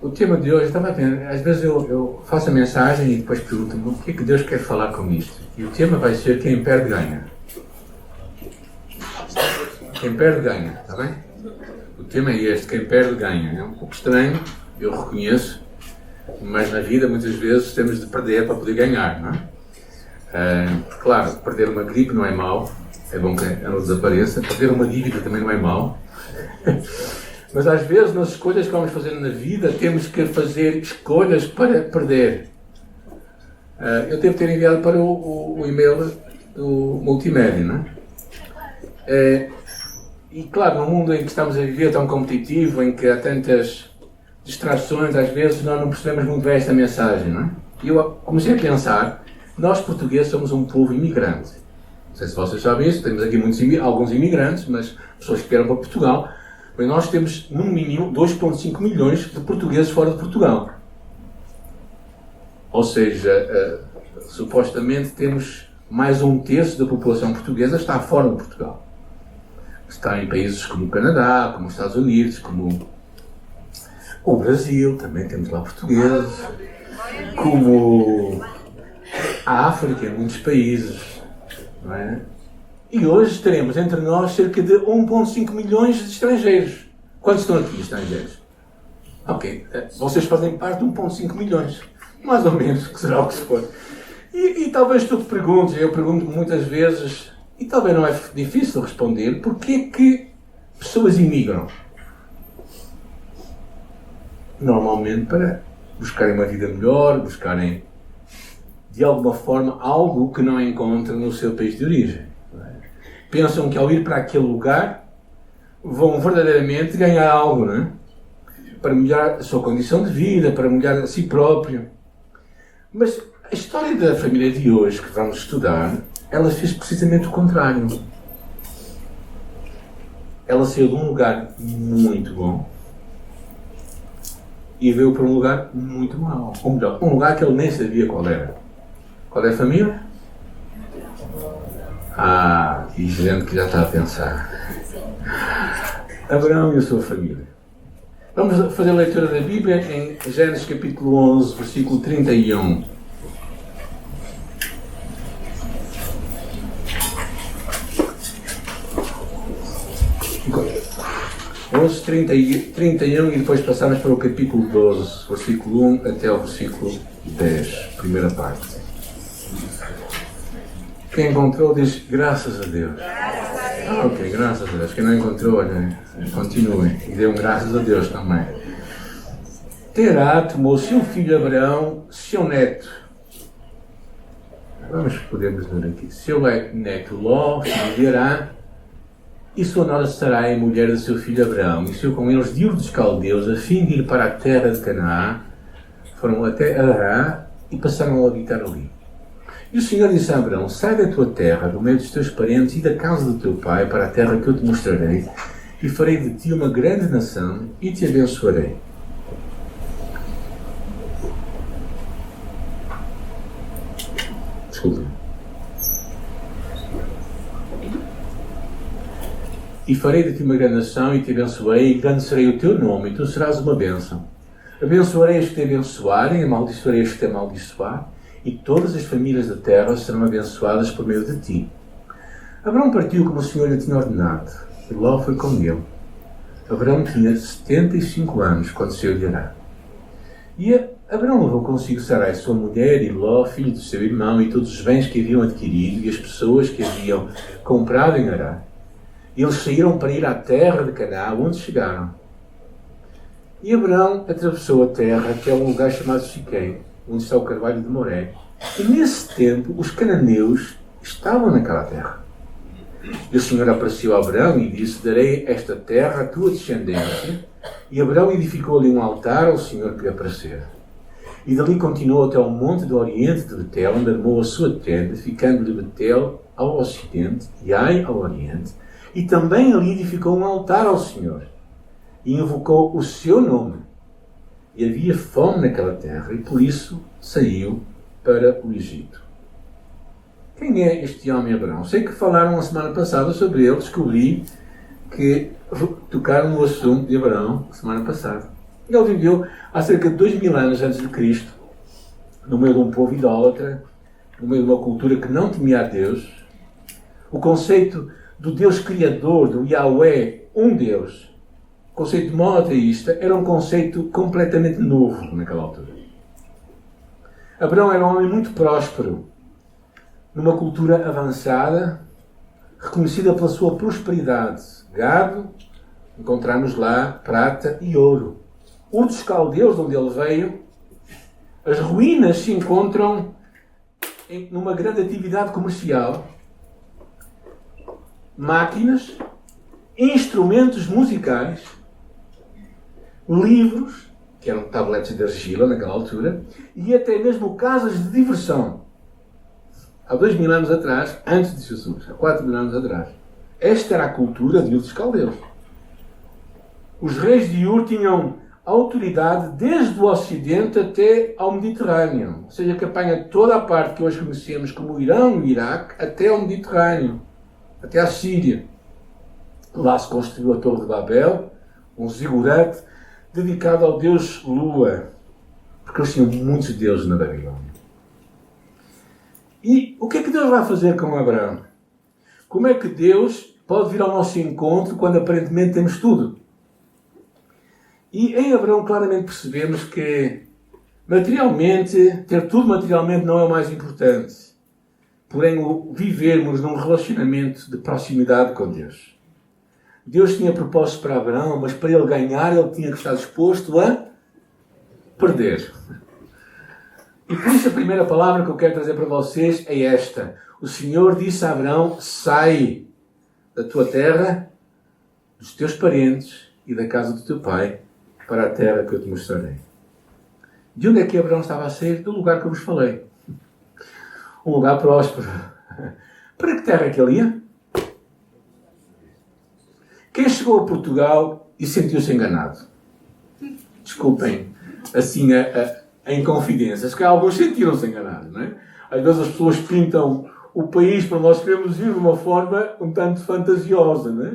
O tema de hoje, estava a ver, às vezes eu faço a mensagem e depois pergunto-me o que é que Deus quer falar com isto. E o tema vai ser quem perde ganha. Quem perde ganha, está bem? O tema é este, quem perde ganha. É um pouco estranho, eu reconheço, mas na vida muitas vezes temos de perder para poder ganhar, não é? Claro, perder uma gripe não é mau, é bom que ela desapareça. Perder uma dívida também não é mau. Mas às vezes nas escolhas que vamos fazer na vida temos que fazer escolhas para perder. Eu devo ter enviado para o e-mail do multimédia, não é? E claro, num mundo em que estamos a viver tão competitivo, em que há tantas distrações, às vezes nós não percebemos muito bem esta mensagem, não é? E eu comecei a pensar, nós portugueses somos um povo imigrante. Não sei se vocês sabem isso, temos aqui alguns imigrantes, mas pessoas que vieram para Portugal. Mas nós temos, no mínimo, 2,5 milhões de portugueses fora de Portugal. Ou seja, supostamente temos mais um terço da população portuguesa está fora de Portugal. Está em países como o Canadá, como os Estados Unidos, como o Brasil, também temos lá portugueses, como a África, em muitos países, não é? E hoje teremos entre nós cerca de 1,5 milhões de estrangeiros. Quantos estão aqui, estrangeiros? Ok, vocês fazem parte de 1,5 milhões. Mais ou menos, que será o que se for. E talvez tu te perguntes, eu pergunto muitas vezes, e talvez não é difícil responder, porquê é que pessoas imigram? Normalmente para buscarem uma vida melhor, buscarem, de alguma forma, algo que não encontram no seu país de origem. Pensam que ao ir para aquele lugar vão verdadeiramente ganhar algo, não é? Para melhorar a sua condição de vida, para melhorar a si próprio. Mas a história da família de hoje que vamos estudar, ela fez precisamente o contrário. Ela saiu de um lugar muito bom e veio para um lugar muito mau. Ou melhor, um lugar que ele nem sabia qual era. Qual é a família? E gente que já está a pensar. Abraão e a sua família. Vamos fazer a leitura da Bíblia em Gênesis capítulo 11, versículo 31. Onze, 31 e depois passamos para o capítulo 12, versículo 1 até o versículo 10, primeira parte. Quem encontrou diz graças a Deus. Ok, graças a Deus. Quem não encontrou, olha, continuem. E dê graças a Deus também. Terá tomou seu filho Abraão, seu neto. Podemos ler aqui. Seu neto Ló, filho de Harã, e sua nora Sarai, mulher de seu filho Abraão, e saiu com eles de Ur dos Caldeus, a fim de ir para a terra de Canaã. Foram até Harã e passaram a habitar ali. E o Senhor disse a Abraão, sai da tua terra, do meio dos teus parentes e da casa do teu pai, para a terra que eu te mostrarei, e farei de ti uma grande nação, e te abençoarei. Desculpe. E farei de ti uma grande nação, e te abençoarei, e grande serei o teu nome, e tu serás uma bênção. Abençoarei os que te abençoarem, amaldiçoarei os que te amaldiçoar, e todas as famílias da terra serão abençoadas por meio de ti. Abraão partiu como o Senhor lhe tinha ordenado, e Ló foi com ele. Abraão tinha 75 anos quando saiu de Harã. E Abraão levou consigo Sarai, sua mulher, e Ló, filho do seu irmão, e todos os bens que haviam adquirido, e as pessoas que haviam comprado em Harã. E eles saíram para ir à terra de Canaã, onde chegaram. E Abraão atravessou a terra até um lugar chamado Siquém, onde está o carvalho de Moré. E nesse tempo os cananeus estavam naquela terra. E o Senhor apareceu a Abraão e disse, darei esta terra à tua descendência. E Abraão edificou ali um altar ao Senhor que lhe aparecera. E dali continuou até ao monte do oriente de Betel, onde armou a sua tenda, ficando-lhe Betel ao ocidente e Ai ao oriente. E também ali edificou um altar ao Senhor. E invocou o seu nome. E havia fome naquela terra, e por isso saiu para o Egito. Quem é este homem Abraão? Sei que falaram a semana passada sobre ele, descobri que tocaram no assunto de Abraão a semana passada. Ele viveu há cerca de 2000 anos antes de Cristo, no meio de um povo idólatra, no meio de uma cultura que não temia a Deus. O conceito do Deus Criador, do Yahweh, um Deus, o conceito monoteísta, era um conceito completamente novo naquela altura. Abraão era um homem muito próspero, numa cultura avançada, reconhecida pela sua prosperidade. Gado, encontramos lá prata e ouro. Ur dos Caldeus, onde ele veio, as ruínas se encontram numa grande atividade comercial, máquinas, instrumentos musicais, livros, que eram tabletes de argila naquela altura, e até mesmo casas de diversão. Há 2000 anos atrás, antes de Jesus, há 4000 anos atrás. Esta era a cultura de Ur dos Caldeus. Os reis de Ur tinham autoridade desde o Ocidente até ao Mediterrâneo. Ou seja, que apanha toda a parte que hoje conhecemos como o Irão e o Iraque até ao Mediterrâneo, até à Síria. Lá se construiu a Torre de Babel, um zigurate dedicado ao deus Lua, porque eles tinham muitos deuses na Babilônia. E o que é que Deus vai fazer com Abraão? Como é que Deus pode vir ao nosso encontro quando aparentemente temos tudo? E em Abraão claramente percebemos que materialmente, ter tudo materialmente não é o mais importante. Porém, o vivermos num relacionamento de proximidade com Deus. Deus tinha propósitos para Abraão, mas para ele ganhar, ele tinha que estar disposto a perder. E por isso a primeira palavra que eu quero trazer para vocês é esta. O Senhor disse a Abraão, sai da tua terra, dos teus parentes e da casa do teu pai, para a terra que eu te mostrarei. De onde é que Abraão estava a sair? Do lugar que eu vos falei. Um lugar próspero. Para que terra é que ele ia? Quem chegou a Portugal e sentiu-se enganado? Desculpem, assim, em confidências, que alguns sentiram-se enganados, não é? Às vezes as pessoas pintam o país para nós queremos vir de uma forma um tanto fantasiosa, não é?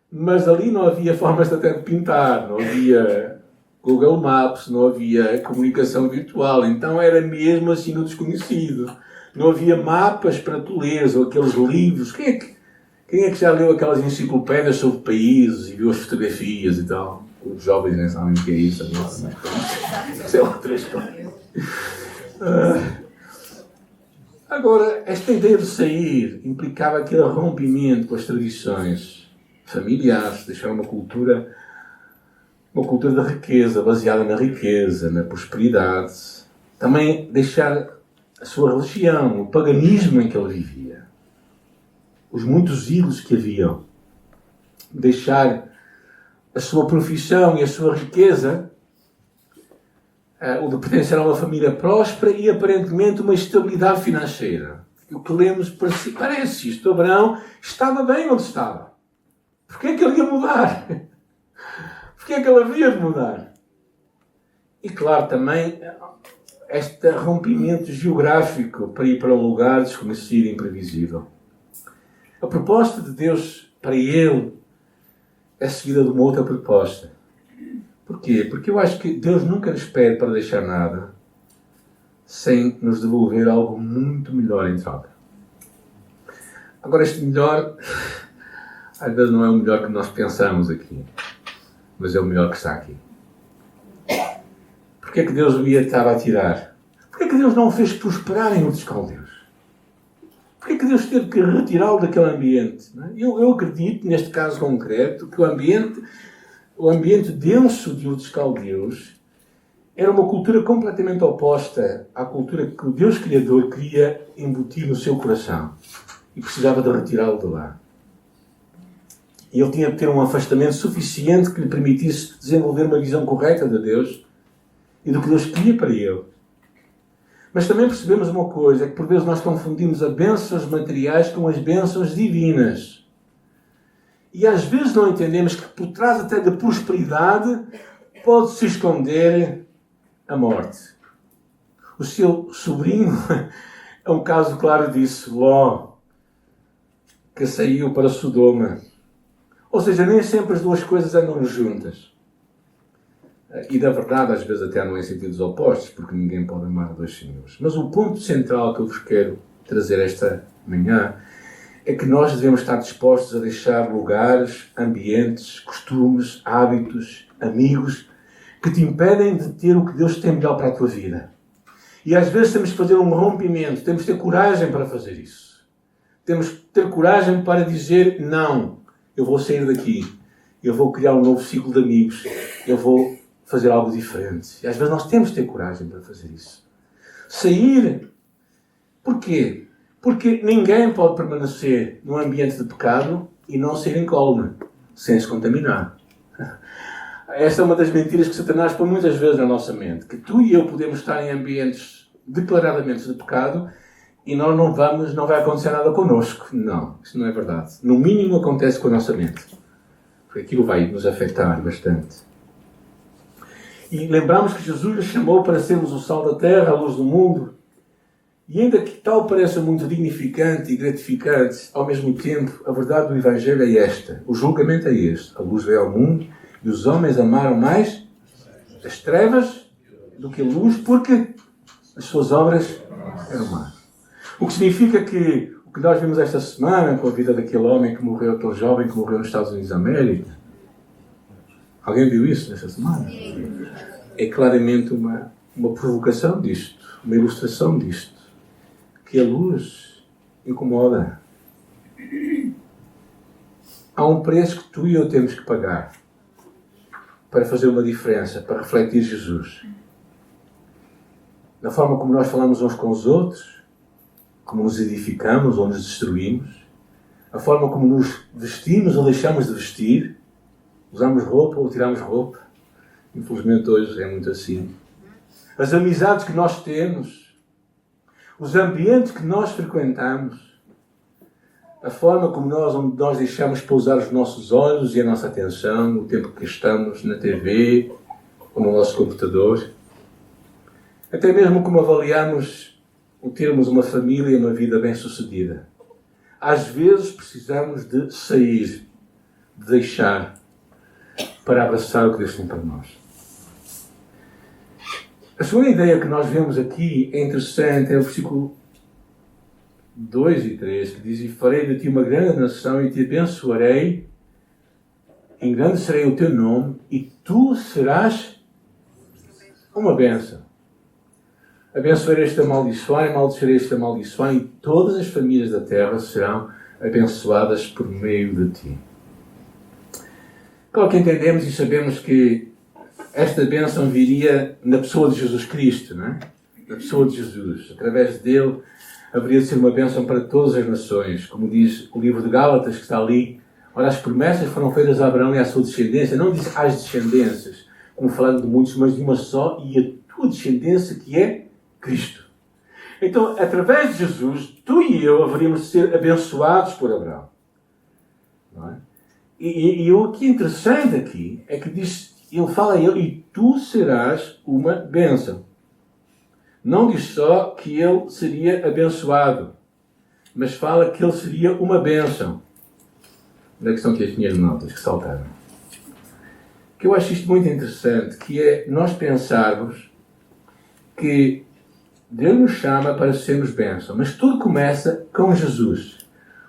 Mas ali não havia formas até de pintar, não havia Google Maps, não havia comunicação virtual, então era mesmo assim no desconhecido. Não havia mapas para tu leres, ou aqueles livros. Quem é que já leu aquelas enciclopédias sobre países e viu as fotografias e tal? Os jovens nem sabem o que é isso. Isso é outra história. Agora, esta ideia de sair implicava aquele rompimento com as tradições familiares, deixar uma cultura da riqueza, baseada na riqueza, na prosperidade. Também deixar a sua religião, o paganismo em que ele vivia, os muitos ídolos que haviam. Deixar a sua profissão e a sua riqueza, o de pertencer a uma família próspera e aparentemente uma estabilidade financeira. O que lemos parece isto. Abraão estava bem onde estava. Porquê é que ele ia mudar? Porquê é que ele havia de mudar? E claro, também este rompimento geográfico para ir para um lugar desconhecido e imprevisível. A proposta de Deus para ele é seguida de uma outra proposta. Porquê? Porque eu acho que Deus nunca nos pede para deixar nada sem nos devolver algo muito melhor em troca. Agora, este melhor, às vezes não é o melhor que nós pensamos aqui, mas é o melhor que está aqui. Porquê é que Deus o ia estar a tirar? Porquê é que Deus não o fez prosperar em Ur dos Caldeus? Porquê é que Deus teve que retirá-lo daquele ambiente? Eu acredito, neste caso concreto, que o ambiente denso de Ur dos Caldeus era uma cultura completamente oposta à cultura que o Deus Criador queria embutir no seu coração e precisava de retirá-lo de lá. E ele tinha que ter um afastamento suficiente que lhe permitisse desenvolver uma visão correta de Deus e do que Deus queria para ele. Mas também percebemos uma coisa, é que por vezes nós confundimos as bênçãos materiais com as bênçãos divinas. E às vezes não entendemos que por trás até da prosperidade pode-se esconder a morte. O seu sobrinho é um caso claro disso, Ló, que saiu para Sodoma. Ou seja, nem sempre as duas coisas andam juntas. E da verdade, às vezes até não em sentidos opostos, porque ninguém pode amar dois senhores. Mas o ponto central que eu vos quero trazer esta manhã é que nós devemos estar dispostos a deixar lugares, ambientes, costumes, hábitos, amigos, que te impedem de ter o que Deus tem melhor para a tua vida. E às vezes temos que fazer um rompimento, temos que ter coragem para fazer isso. Temos que ter coragem para dizer, não, eu vou sair daqui, eu vou criar um novo ciclo de amigos, eu vou fazer algo diferente. E às vezes nós temos que ter coragem para fazer isso. Sair. Porquê? Porque ninguém pode permanecer num ambiente de pecado e não ser incólume, sem se contaminar. Esta é uma das mentiras que Satanás põe muitas vezes na nossa mente. Que tu e eu podemos estar em ambientes declaradamente de pecado e nós não vai acontecer nada connosco. Não, isso não é verdade. No mínimo acontece com a nossa mente. Porque aquilo vai nos afetar bastante. E lembramos que Jesus nos chamou para sermos o sal da terra, a luz do mundo. E ainda que tal pareça muito dignificante e gratificante, ao mesmo tempo, a verdade do Evangelho é esta. O julgamento é este. A luz veio ao mundo e os homens amaram mais as trevas do que a luz, porque as suas obras eram más. O que significa que o que nós vimos esta semana com a vida daquele homem que morreu, aquele jovem que morreu nos Estados Unidos da América. Alguém viu isso nesta semana? É claramente uma provocação disto, uma ilustração disto. Que a luz incomoda. Há um preço que tu e eu temos que pagar para fazer uma diferença, para refletir Jesus. Na forma como nós falamos uns com os outros, como nos edificamos ou nos destruímos, a forma como nos vestimos ou deixamos de vestir, usamos roupa ou tiramos roupa. Infelizmente hoje é muito assim. As amizades que nós temos, os ambientes que nós frequentamos, a forma como onde nós deixamos pousar os nossos olhos e a nossa atenção, o tempo que estamos na TV ou no nosso computador, até mesmo como avaliamos o termos uma família e uma vida bem-sucedida. Às vezes precisamos de sair, de deixar, para abraçar o que Deus tem para nós. A segunda ideia que nós vemos aqui é interessante, é o versículo 2 e 3, que diz: E farei de ti uma grande nação e te abençoarei, engrandecerei o teu nome e tu serás uma bênção. Abençoarei este amaldiçoar e maldizerei este amaldiçoar e todas as famílias da terra serão abençoadas por meio de ti. Claro que entendemos e sabemos que esta bênção viria na pessoa de Jesus Cristo, não é? Na pessoa de Jesus. Através dele haveria de ser uma bênção para todas as nações. Como diz o livro de Gálatas, que está ali. Ora, as promessas foram feitas a Abraão e à sua descendência. Não diz às descendências, como falando de muitos, mas de uma só, e a tua descendência, que é Cristo. Então, através de Jesus, tu e eu haveríamos de ser abençoados por Abraão. Não é? E o que é interessante aqui é que diz... Ele fala a ele, e tu serás uma bênção. Não diz só que ele seria abençoado, mas fala que ele seria uma bênção. Onde é que estão aqui as minhas notas que saltaram? Que eu acho isto muito interessante, que é nós pensarmos que Deus nos chama para sermos bênção, mas tudo começa com Jesus.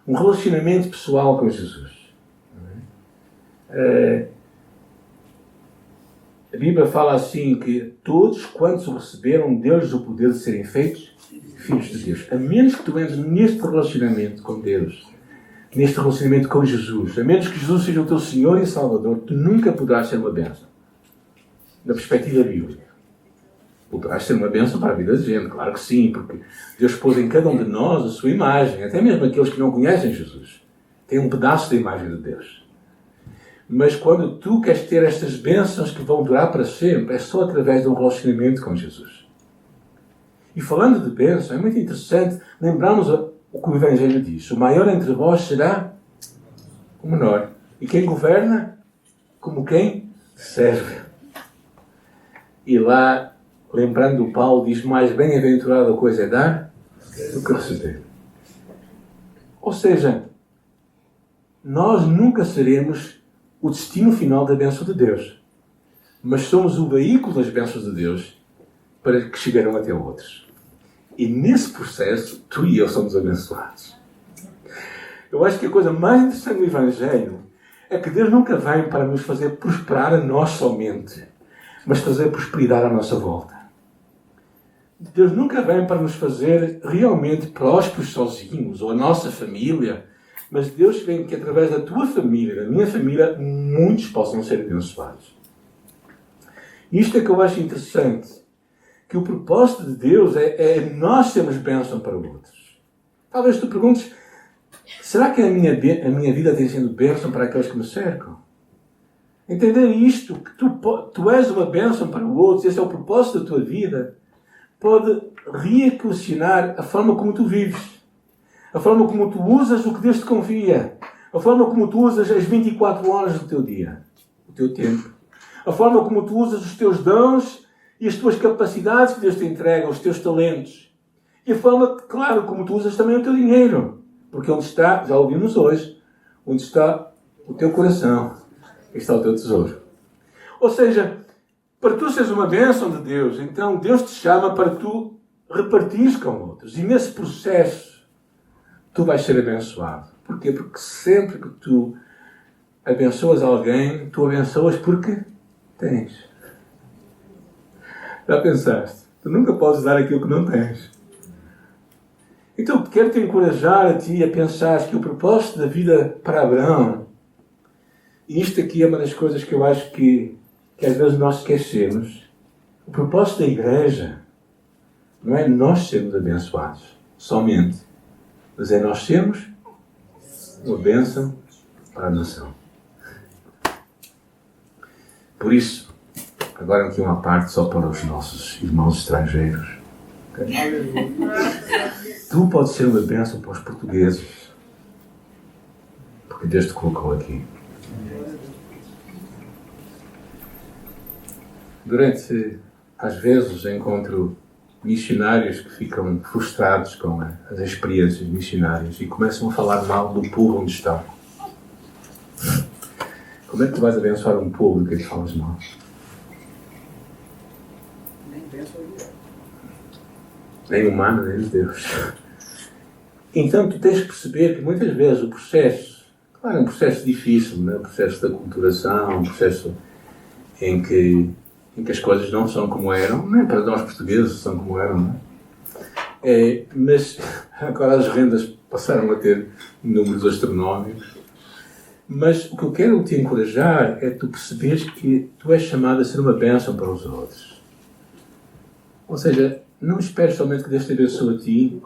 Um relacionamento pessoal com Jesus. A Bíblia fala assim que todos quantos o receberam, deu-lhes o poder de serem feitos filhos de Deus. A menos que tu entres neste relacionamento com Deus, neste relacionamento com Jesus, a menos que Jesus seja o teu Senhor e Salvador, tu nunca poderás ser uma bênção. Da perspectiva bíblica. Poderás ser uma bênção para a vida de gente, claro que sim, porque Deus pôs em cada um de nós a sua imagem, até mesmo aqueles que não conhecem Jesus. Têm um pedaço da imagem de Deus. Mas quando tu queres ter estas bênçãos que vão durar para sempre, é só através de um relacionamento com Jesus. E falando de bênção, é muito interessante lembrarmos o que o Evangelho diz. O maior entre vós será o menor. E quem governa, como quem serve. E lá, lembrando o Paulo, diz: mais bem-aventurada coisa é dar do que receber. Ou seja, nós nunca seremos o destino final da bênção de Deus. mas somos o veículo das bênçãos de Deus para que chegaram até outros. E nesse processo, tu e eu somos abençoados. Eu acho que a coisa mais interessante do Evangelho é que Deus nunca vem para nos fazer prosperar a nós somente, mas fazer prosperidade à nossa volta. Deus nunca vem para nos fazer realmente prósperos sozinhos, ou a nossa família, mas Deus vem que através da tua família, da minha família, muitos possam ser abençoados. Isto é que eu acho interessante, que o propósito de Deus é nós sermos bênção para outros. Talvez tu perguntes, será que a minha vida tem sido bênção para aqueles que me cercam? Entender isto, que tu és uma bênção para outros, esse é o propósito da tua vida, pode reequacionar a forma como tu vives, a forma como tu usas o que Deus te confia, a forma como tu usas as 24 horas do teu dia, o teu tempo, a forma como tu usas os teus dons e as tuas capacidades que Deus te entrega, os teus talentos. E a forma, claro, como tu usas também o teu dinheiro. Porque onde está, já ouvimos hoje, onde está o teu coração, está o teu tesouro. Ou seja, para tu seres uma bênção de Deus, então Deus te chama para tu repartires com outros. E nesse processo, tu vais ser abençoado. Porquê? Porque sempre que tu abençoas alguém, tu abençoas porque tens. Já pensaste? Tu nunca podes dar aquilo que não tens. Então, quero te encorajar a ti a pensar que o propósito da vida para Abraão, e isto aqui é uma das coisas que eu acho que às vezes nós esquecemos, o propósito da igreja não é nós sermos abençoados somente, mas é nós sermos uma bênção para a nação. Por isso, agora aqui uma parte só para os nossos irmãos estrangeiros. Okay? Tu podes ser uma bênção para os portugueses, porque Deus te colocou aqui. Às vezes, encontro missionários que ficam frustrados com as experiências missionárias e começam a falar mal do povo onde estão. Como é que tu vais abençoar um povo do que falas mal? Nem humano, nem de Deus. Então tu tens que perceber que muitas vezes o processo, claro, é um processo difícil, não é? O processo da aculturação, um processo em que as coisas não são como eram, nem para nós portugueses são como eram, não é? Mas agora as rendas passaram a ter números astronómicos. Mas o que eu quero te encorajar é tu perceberes que tu és chamado a ser uma bênção para os outros. Ou seja, não esperes somente que Deus te abençoe a ti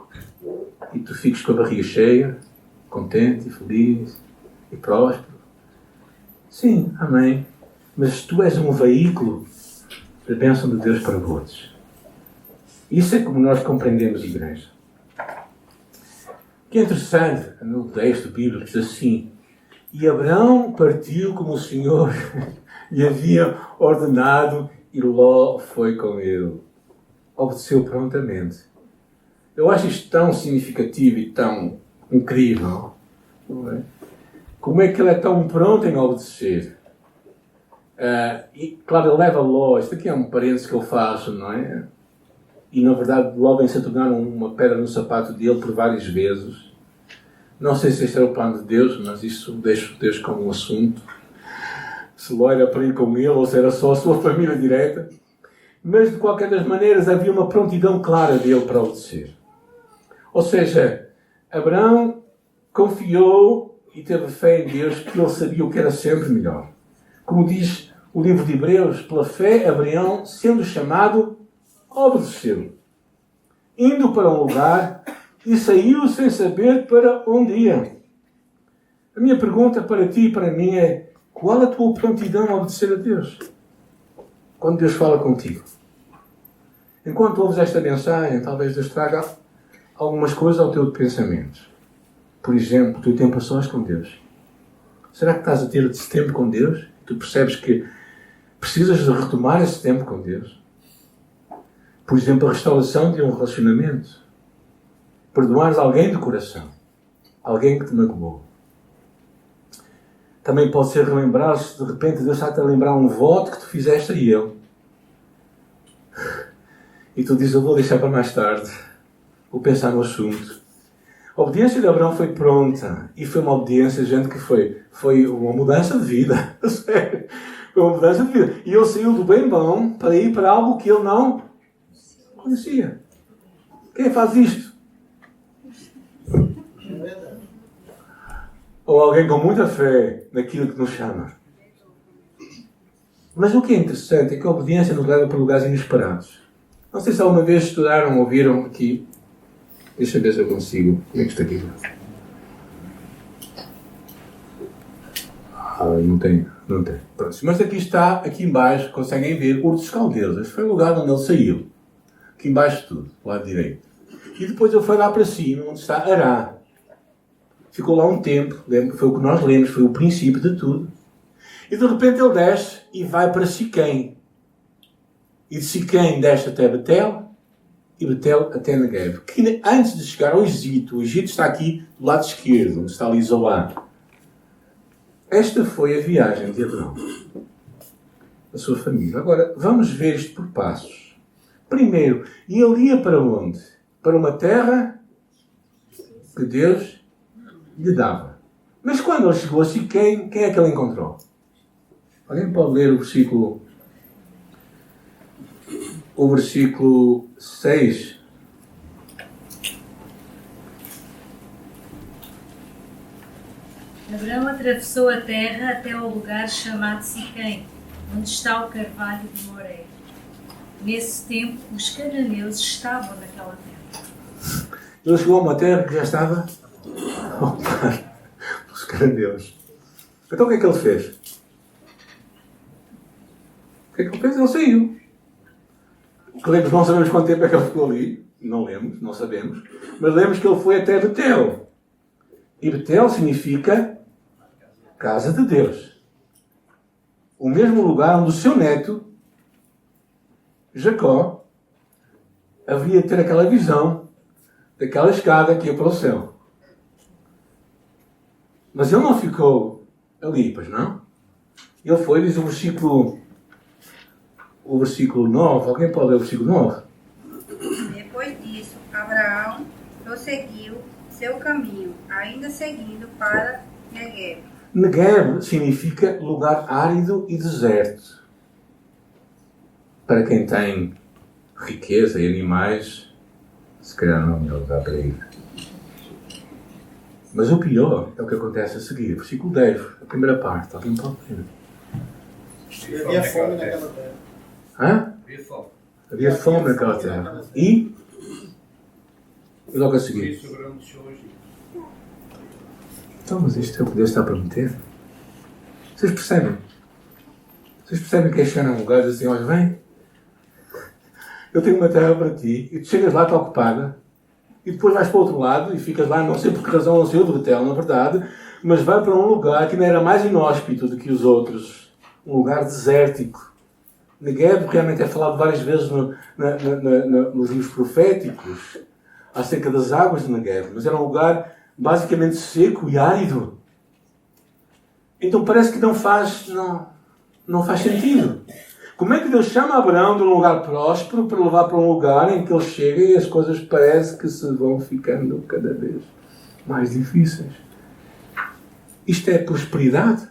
e tu fiques com a barriga cheia, contente e feliz e próspero. Sim, amém. Mas tu és um veículo da bênção de Deus para outros. Isso é como nós compreendemos a igreja. O que é interessante, no texto bíblico diz assim: e Abraão partiu como o Senhor lhe havia ordenado e Ló foi com ele. Obedeceu prontamente. Eu acho isto tão significativo e tão incrível. Não é? Como é que ele é tão pronto em obedecer? E claro, ele leva Ló. Isto aqui é um parênteses que eu faço, não é? E na verdade Ló vem-se a tornar uma pedra no sapato dele por várias vezes. Não sei se este era o plano de Deus, mas isso deixo Deus como um assunto. Se Ló era para ir com ele ou se era só a sua família direta. Mas, de qualquer das maneiras, havia uma prontidão clara dele para obedecer. Ou seja, Abraão confiou e teve fé em Deus, que ele sabia o que era sempre melhor. Como diz o livro de Hebreus, pela fé, Abraão, sendo chamado, obedeceu. Indo para um lugar e saiu sem saber para onde ia. A minha pergunta para ti e para mim é: qual a tua prontidão a obedecer a Deus? Quando Deus fala contigo. Enquanto ouves esta mensagem, talvez Deus traga algumas coisas ao teu pensamento. Por exemplo, o teu tempo a sós com Deus. Será que estás a ter esse tempo com Deus? Tu percebes que precisas de retomar esse tempo com Deus? Por exemplo, a restauração de um relacionamento. Perdoares alguém de coração. Alguém que te magoou. Também pode ser relembrar-se, de repente Deus está-te a lembrar um voto que tu fizeste a Ele. E tu dizes, eu vou deixar para mais tarde. Vou pensar no assunto. A obediência de Abraão foi pronta. E foi uma obediência, gente, que foi uma mudança de vida. Sério. Foi uma mudança de vida. E ele saiu do bem bom para ir para algo que ele não conhecia. Quem faz isto? Ou alguém com muita fé naquilo que nos chama. Mas o que é interessante é que a obediência nos leva para lugares inesperados. Não sei se alguma vez estudaram ou ouviram aqui. Deixa eu ver se eu consigo. Como é que está aqui? Não tem. Pronto. Mas aqui está, aqui embaixo, conseguem ver, Ur dos Caldeus. Este foi o lugar onde ele saiu. Aqui embaixo de tudo, do lado direito. E depois ele foi lá para cima, onde está Ará. Ficou lá um tempo, lembro que foi o que nós lemos, foi o princípio de tudo. E de repente ele desce e vai para Siquém. E de Siquém desce até Betel, e Betel até Neguev. Que antes de chegar ao Egito, o Egito está aqui do lado esquerdo, onde está ali Zoar. Esta foi a viagem de Abraão, a sua família. Agora, vamos ver isto por passos. Primeiro, e ele ia para onde? Para uma terra que Deus lhe dava. Mas quando ele chegou a Siquém, quem é que ele encontrou? Alguém pode ler o versículo 6? Abraão atravessou a terra até ao lugar chamado Siquém, onde está o carvalho de Moré. Nesse tempo, os cananeus estavam naquela terra. Ele chegou a uma terra que já estava ocupada pelos cananeus. Então o que é que ele fez? O que é que ele fez? Ele saiu. Lemos, não sabemos quanto tempo é que ele ficou ali. Não lemos, não sabemos. Mas lemos que ele foi até Betel. E Betel significa casa de Deus. O mesmo lugar onde o seu neto, Jacó, havia de ter aquela visão daquela escada que ia para o céu. Mas ele não ficou ali, pois não? Ele foi, diz o versículo 9. Alguém pode ler o versículo 9? Depois disso, Abraão prosseguiu seu caminho, ainda seguindo para Neguev. Neguev significa lugar árido e deserto. Para quem tem riqueza e animais, se calhar não é lugar para ir. Mas o pior é o que acontece a seguir. Versículo 10, a primeira parte. Alguém pode ler? Havia fome naquela terra. Hã? Havia fome. Havia fome naquela terra. E logo a seguir. Então, mas isto é o que Deus está a prometer? Vocês percebem? Vocês percebem que é chegar a um lugar e dizer assim, olha, vem, eu tenho uma terra para ti, e tu chegas lá, está ocupada, e depois vais para o outro lado, e ficas lá, não sei por que razão, não sei o de Betel, na verdade, mas vai para um lugar que não era mais inóspito do que os outros, um lugar desértico. Neguev realmente é falado várias vezes nos livros proféticos, acerca das águas de Neguev, mas era um lugar basicamente seco e árido. Então parece que não faz sentido. Como é que Deus chama Abraão de um lugar próspero para levar para um lugar em que ele chega e as coisas parece que se vão ficando cada vez mais difíceis? Isto é prosperidade?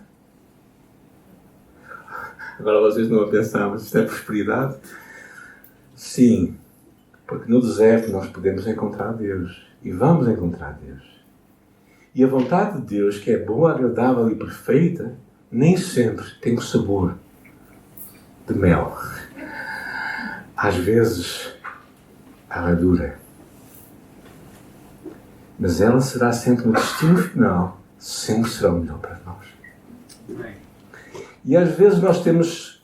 Agora vocês não a pensar, mas isto é prosperidade? Sim, porque no deserto nós podemos encontrar Deus. E vamos encontrar Deus. E a vontade de Deus, que é boa, agradável e perfeita, nem sempre tem o sabor de mel. Às vezes, ela é dura. Mas ela será sempre no destino final, sempre será o melhor para nós. E às vezes nós temos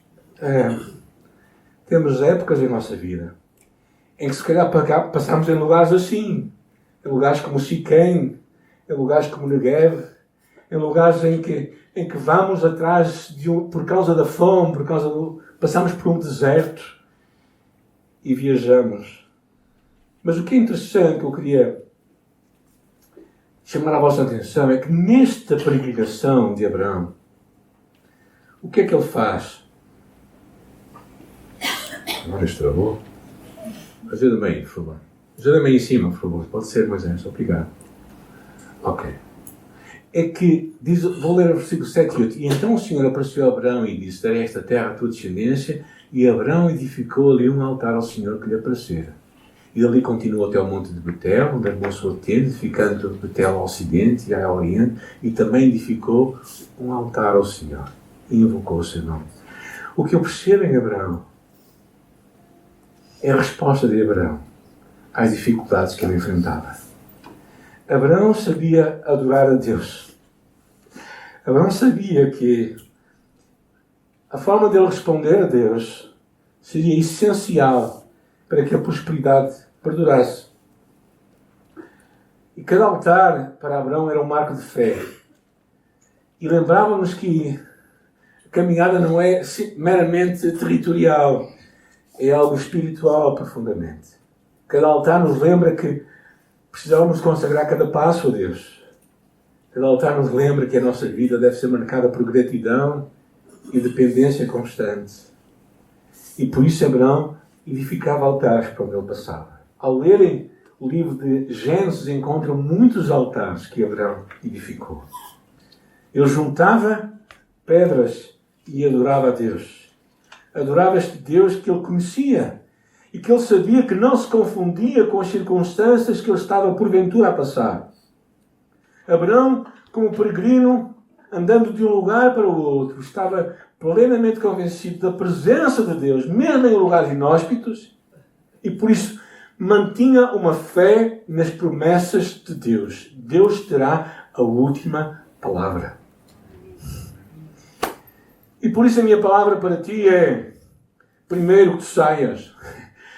épocas em nossa vida em que se calhar passamos em lugares assim, em lugares como Siquém, em lugares como Neguev, em lugares em que vamos atrás por causa da fome, passamos por um deserto e viajamos. Mas o que é interessante, que eu queria chamar a vossa atenção, é que nesta peregrinação de Abraão, o que é que ele faz? Agora estragou. Ajuda-me aí, por favor. Ajuda-me aí em cima, por favor. Pode ser, mas é só obrigado. Ok. É que, diz, vou ler o versículo 7 e 8. E então o Senhor apareceu a Abraão e disse: darei esta terra à tua descendência. E Abraão edificou ali um altar ao Senhor que lhe aparecera. E ali continuou até ao monte de Betel, onde armou sua tenda, edificando de Betel ao ocidente e ao oriente, e também edificou um altar ao Senhor. E invocou o seu nome. O que eu percebo em Abraão é a resposta de Abraão às dificuldades que ele enfrentava. Abraão sabia adorar a Deus. Abraão sabia que a forma dele responder a Deus seria essencial para que a prosperidade perdurasse. E cada altar para Abraão era um marco de fé. E lembrávamos que a caminhada não é meramente territorial, é algo espiritual profundamente. Cada altar nos lembra que precisamos consagrar cada passo a Deus. Cada altar nos lembra que a nossa vida deve ser marcada por gratidão e dependência constante. E por isso Abraão edificava altares para onde ele passava. Ao lerem o livro de Gênesis, encontram muitos altares que Abraão edificou. Ele juntava pedras e adorava a Deus. Adorava este Deus que ele conhecia e que ele sabia que não se confundia com as circunstâncias que ele estava porventura a passar. Abraão, como peregrino, andando de um lugar para o outro, estava plenamente convencido da presença de Deus, mesmo em lugares inóspitos, e por isso mantinha uma fé nas promessas de Deus. Deus terá a última palavra. E por isso a minha palavra para ti é, primeiro, que tu saias.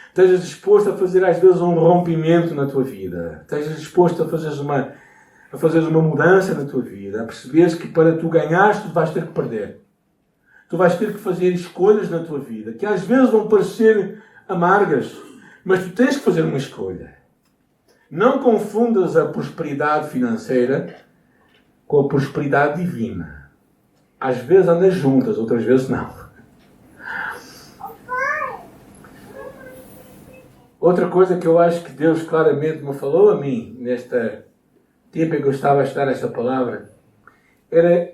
Estejas disposto a fazer às vezes um rompimento na tua vida. Estejas disposto a fazeres uma mudança na tua vida. A perceberes que para tu ganhares, tu vais ter que perder. Tu vais ter que fazer escolhas na tua vida, que às vezes vão parecer amargas, mas tu tens que fazer uma escolha. Não confundas a prosperidade financeira com a prosperidade divina. Às vezes andas juntas, outras vezes não. Outra coisa que eu acho que Deus claramente me falou a mim, neste tempo em que eu estava a estudar esta palavra, era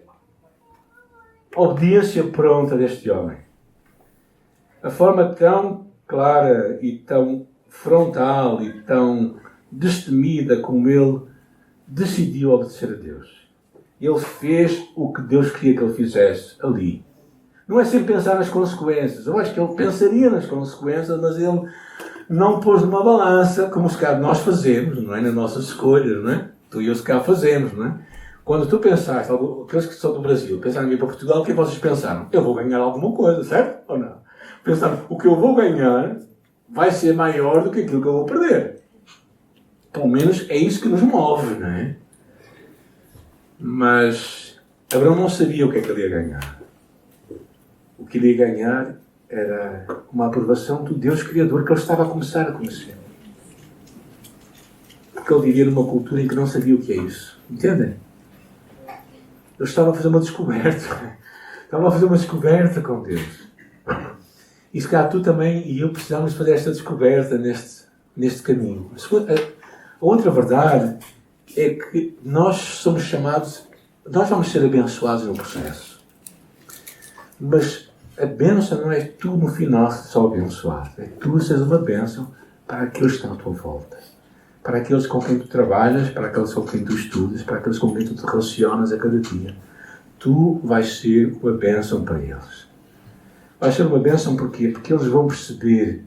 a obediência pronta deste homem. A forma tão clara e tão frontal e tão destemida como ele decidiu obedecer a Deus. Ele fez o que Deus queria que ele fizesse ali. Não é sem pensar nas consequências. Eu acho que ele pensaria nas consequências, mas ele não pôs numa balança, como se calhar nós fazemos, não é? Nas nossas escolhas, não é? Tu e eu se calhar fazemos, não é? Quando tu pensaste, aqueles que são do Brasil, pensaram em vir para Portugal, o que vocês pensaram? Eu vou ganhar alguma coisa, certo? Ou não? Pensaram, o que eu vou ganhar vai ser maior do que aquilo que eu vou perder. Pelo menos é isso que nos move, não é? Mas Abraão não sabia o que é que ele ia ganhar. O que ele ia ganhar era uma aprovação do Deus Criador que ele estava a começar a conhecer. Porque ele vivia numa cultura em que não sabia o que é isso. Entendem? Ele estava a fazer uma descoberta. Estava a fazer uma descoberta com Deus. E se calhar tu também e eu precisamos fazer esta descoberta neste caminho. A outra verdade é que nós somos chamados, nós vamos ser abençoados no processo. Mas a bênção não é tu no final só abençoado. É tu seres uma bênção para aqueles que estão à tua volta. Para aqueles com quem tu trabalhas, para aqueles com quem tu estudas, para aqueles com quem tu te relacionas a cada dia. Tu vais ser uma bênção para eles. Vais ser uma bênção porquê? Porque eles vão perceber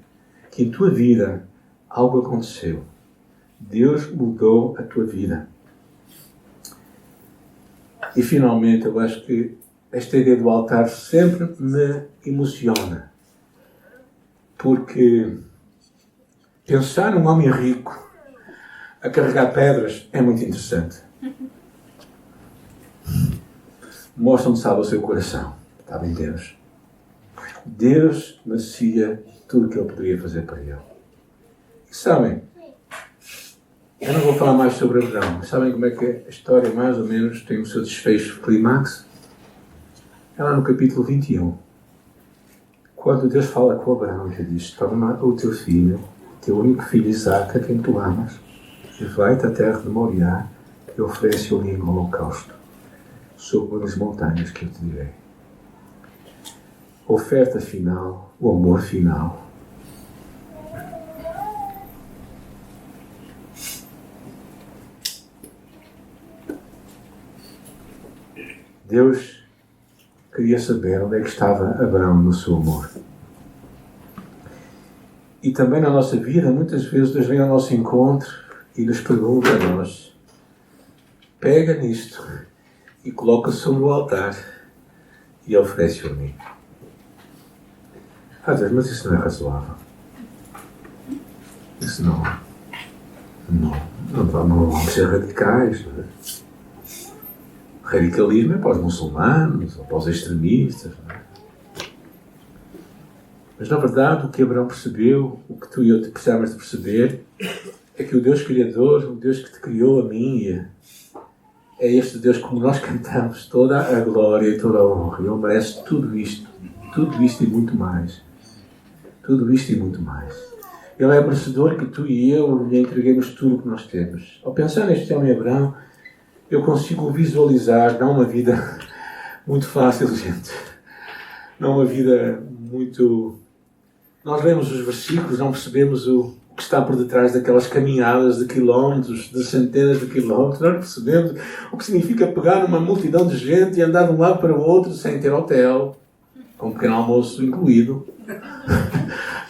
que em tua vida algo aconteceu. Deus mudou a tua vida. E finalmente eu acho que esta ideia do altar sempre me emociona. Porque pensar num homem rico a carregar pedras é muito interessante. Mostra onde estava o seu coração. Estava em Deus. Deus merecia tudo o que ele poderia fazer para ele. E sabem, eu não vou falar mais sobre Abraão, mas sabem como é que a história mais ou menos tem o seu desfecho clímax? É lá no capítulo 21. Quando Deus fala com Abraão, ele diz: toma o teu filho, teu único filho Isaque, a quem tu amas, e vai-te à terra de Moriá e oferece-o em holocausto, sobre as montanhas que eu te direi. Oferta final, o amor final. Deus queria saber onde é que estava Abraão no seu amor. E também na nossa vida, muitas vezes Deus vem ao nosso encontro e nos pergunta a nós: pega nisto e coloca sobre o altar e oferece-o a mim. Deus, mas isso não é razoável. Isso não vamos ser radicais. Não é? O radicalismo é para os muçulmanos ou para os extremistas. Não é? Mas na verdade o que Abraão percebeu, o que tu e eu precisamos de perceber, é que o Deus Criador, o Deus que te criou a mim, é este Deus, como nós cantamos, toda a glória e toda a honra. Ele merece tudo isto e muito mais. Tudo isto e muito mais. Ele é merecedor que tu e eu lhe entreguemos tudo o que nós temos. Ao pensar neste homem Abraão, eu consigo visualizar, não uma vida muito fácil, gente. Não uma vida muito... Nós lemos os versículos, não percebemos o que está por detrás daquelas caminhadas de quilómetros, de centenas de quilómetros. Nós não percebemos o que significa pegar numa multidão de gente e andar de um lado para o outro sem ter hotel, com um pequeno almoço incluído.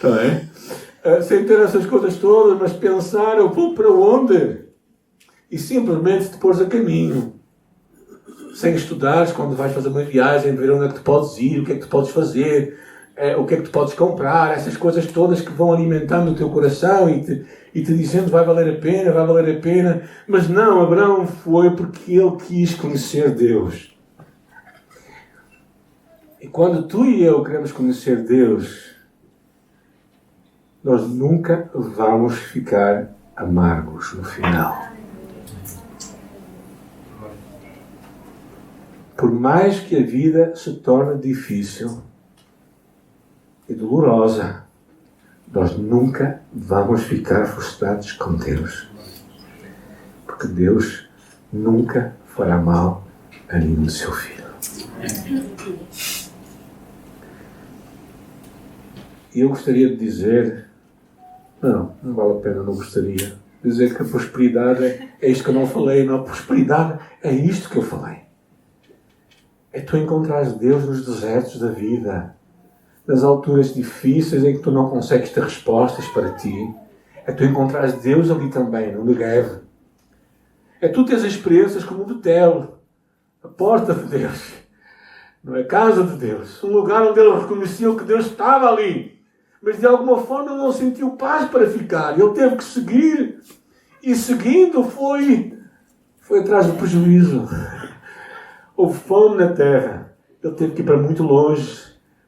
Não é? Sem ter essas coisas todas, mas pensar, eu vou para onde? E simplesmente te pôres a caminho. Sem estudares quando vais fazer uma viagem, ver onde é que tu podes ir, o que é que tu podes fazer, o que é que tu podes comprar, essas coisas todas que vão alimentando o teu coração e te dizendo vai valer a pena. Mas não, Abraão foi porque ele quis conhecer Deus. E quando tu e eu queremos conhecer Deus, nós nunca vamos ficar amargos no final. Por mais que a vida se torne difícil e dolorosa, nós nunca vamos ficar frustrados com Deus. Porque Deus nunca fará mal a nenhum de seu filho. E eu gostaria de dizer, não vale a pena, não gostaria, dizer que a prosperidade é isto que eu não falei, não, a prosperidade é isto que eu falei. É tu encontrares Deus nos desertos da vida, nas alturas difíceis em que tu não consegues ter respostas para ti. É tu encontrares Deus ali também, no Negev. É tu teres experiências como o Betel, a porta de Deus, não é? A casa de Deus, um lugar onde ele reconheceu que Deus estava ali. Mas de alguma forma ele não sentiu paz para ficar. Ele teve que seguir. E seguindo foi atrás do prejuízo. Houve fome na terra. Ele teve que ir para muito longe,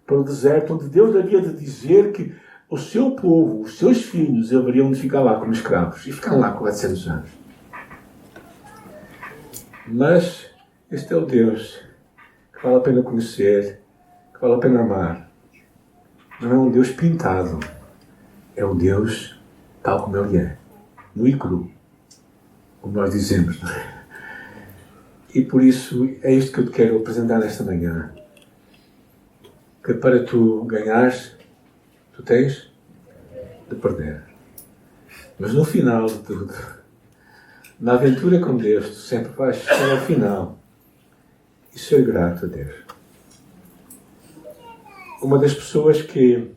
para o deserto, onde Deus havia de dizer que o seu povo, os seus filhos, haveriam de ficar lá como escravos. E ficaram lá 400 anos. Mas este é o Deus que vale a pena conhecer, que vale a pena amar. Não é um Deus pintado. É um Deus tal como Ele é. Nu e cru. Como nós dizemos. Não é? E por isso é isto que eu te quero apresentar nesta manhã. Que para tu ganhares, tu tens de perder. Mas no final de tudo, na aventura com Deus, tu sempre vais chegar ao final e ser grato a Deus. Uma das pessoas que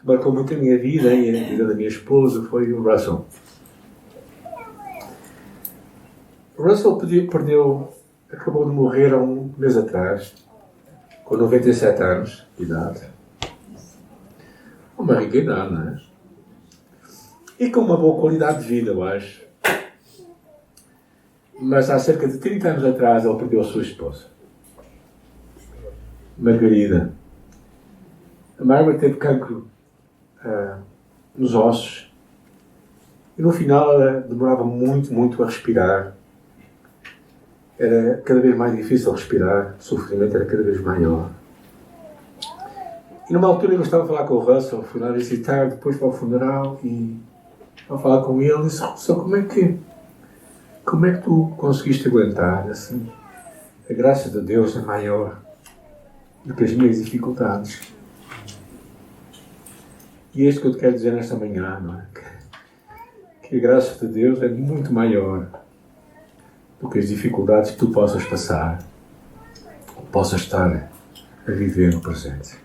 marcou muito a minha vida e a vida da minha esposa foi o Russell. O Russell acabou de morrer há um mês atrás, com 97 anos de idade. Uma rica idade, não é? E com uma boa qualidade de vida, eu acho. Mas há cerca de 30 anos atrás ele perdeu a sua esposa, Margarida. A Margaret teve cancro nos ossos. E no final ela demorava muito a respirar. era cada vez mais difícil respirar, o sofrimento era cada vez maior. E numa altura eu estava a falar com o Russell, fui lá visitar, depois para o funeral, e ao falar com ele, disse: Russell, como é que tu conseguiste aguentar? Assim, a graça de Deus é maior do que as minhas dificuldades. E é isto que eu te quero dizer nesta manhã, não é? Que a graça de Deus é muito maior do que as dificuldades que tu possas passar, ou possas estar a viver no presente.